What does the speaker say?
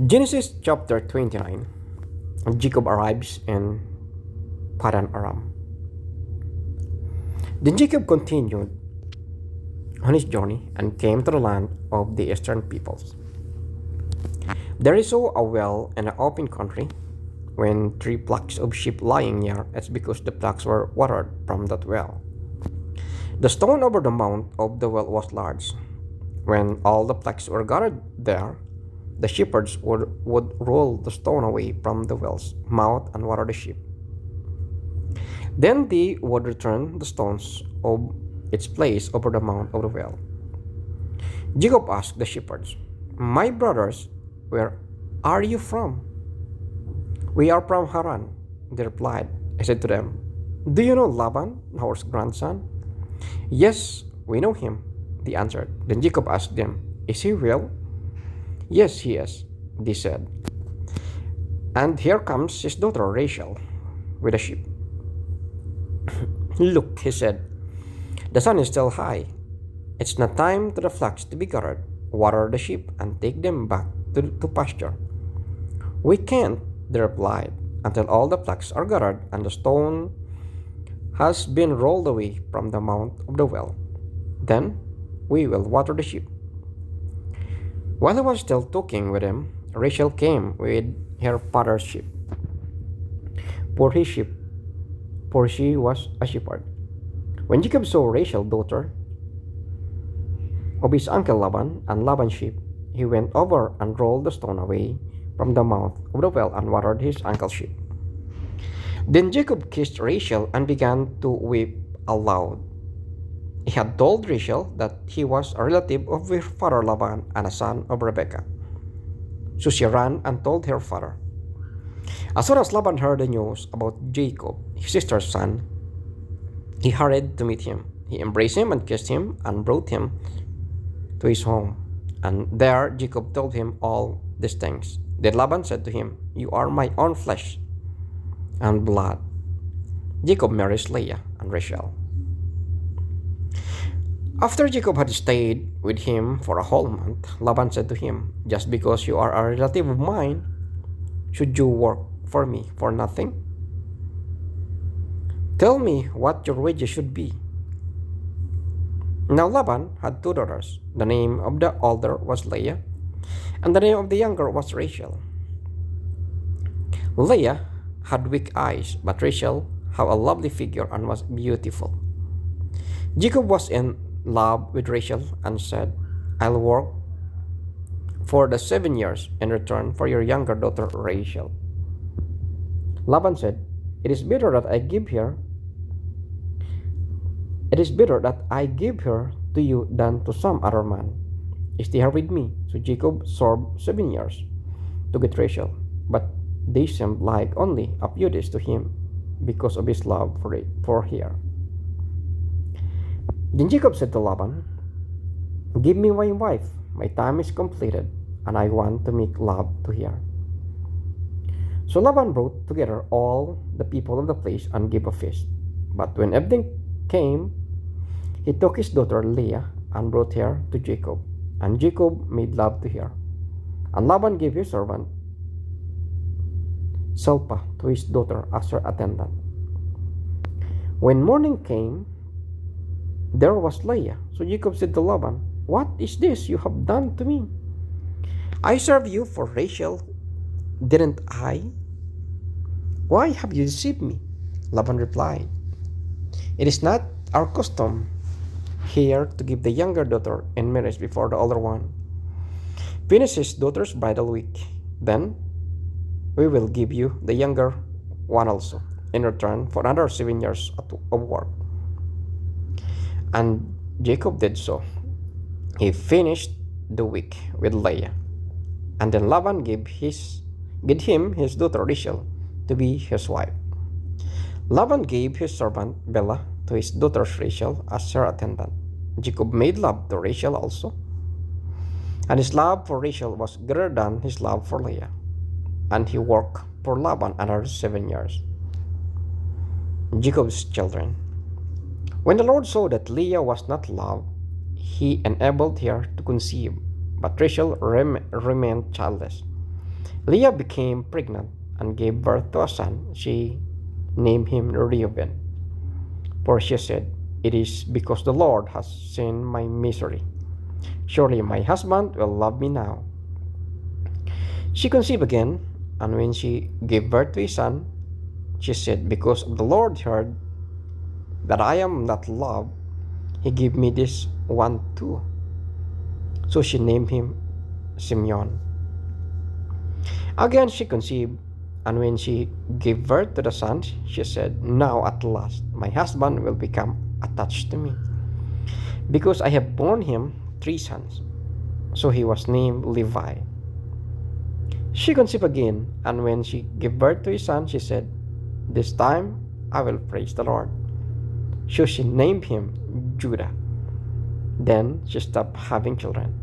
Genesis chapter 29. Jacob arrives in Padan Aram. Then Jacob continued on his journey and came to the land of the eastern peoples. There he saw a well in an open country. When three flocks of sheep lying near, it's because the flocks were watered from that well. The stone over the mouth of the well was large. When all the flocks were gathered there, the shepherds would roll the stone away from the well's mouth and water the sheep. Then they would return the stones of its place over the mouth of the well. Jacob asked the shepherds, "My brothers, where are you from?" "We are from Haran," they replied. I said to them, "Do you know Laban, our grandson?" "Yes, we know him," they answered. Then Jacob asked them, "Is he real?" "Yes, he is," they said. "And here comes his daughter Rachel with a sheep." "Look," he said, "the sun is still high. It's not time to the flocks to be gathered. Water the sheep and take them back to pasture." "We can't," they replied, "until all the flocks are gathered and the stone has been rolled away from the mouth of the well. Then we will water the sheep." While he was still talking with him, Rachel came with her father's sheep. For his sheep, for she was a shepherd. When Jacob saw Rachel, daughter of his uncle Laban, and Laban's sheep, he went over and rolled the stone away from the mouth of the well and watered his uncle's sheep. Then Jacob kissed Rachel and began to weep aloud. He had told Rachel that he was a relative of her father Laban and a son of Rebekah. So she ran and told her father. As soon as Laban heard the news about Jacob, his sister's son, he hurried to meet him. He embraced him and kissed him and brought him to his home. And there Jacob told him all these things. Then Laban said to him, "You are my own flesh and blood." Jacob marries Leah and Rachel. After Jacob had stayed with him for a whole month, Laban said to him, "Just because you are a relative of mine, should you work for me for nothing? Tell me what your wages should be." Now Laban had two daughters. The name of the older was Leah, and the name of the younger was Rachel. Leah had weak eyes, but Rachel had a lovely figure and was beautiful. Jacob was in love with Rachel and said, "I'll work for the 7 years in return for your younger daughter Rachel." Laban said, It is better that I give her to you than to some other man. Stay here with me." So Jacob served 7 years to get Rachel, but they seemed like only a few days to him because of his love for her. Then Jacob said to Laban, "Give me my wife. My time is completed, and I want to make love to her." So Laban brought together all the people of the place and gave a feast. But when evening came, he took his daughter Leah and brought her to Jacob, and Jacob made love to her. And Laban gave his servant Zilpah to his daughter as her attendant. When morning came, there was Leah. So Jacob said to Laban, "What is this you have done to me? I served you for Rachel, didn't I? Why have you deceived me?" Laban replied, "It is not our custom here to give the younger daughter in marriage before the older one. Finish his daughter's bridal week. Then we will give you the younger one also, in return for another 7 years of work." And Jacob did so. He finished the week with Leah. And then Laban gave him his daughter Rachel to be his wife. Laban gave his servant Bilhah to his daughter Rachel as her attendant. Jacob made love to Rachel also, and his love for Rachel was greater than his love for Leah. And he worked for Laban another 7 years. Jacob's children. When the Lord saw that Leah was not loved, he enabled her to conceive, but Rachel remained childless. Leah became pregnant and gave birth to a son. She named him Reuben, for she said, "It is because the Lord has seen my misery. Surely my husband will love me now." She conceived again, and when she gave birth to a son, she said, "Because the Lord heard that I am not loved, he gave me this one too." So she named him Simeon. Again she conceived, and when she gave birth to the son, she said, "Now at last my husband will become attached to me, because I have borne him 3 sons." So he was named Levi. She conceived again, and when she gave birth to a son, she said, "This time I will praise the Lord." So she named him Judah. Then she stopped having children.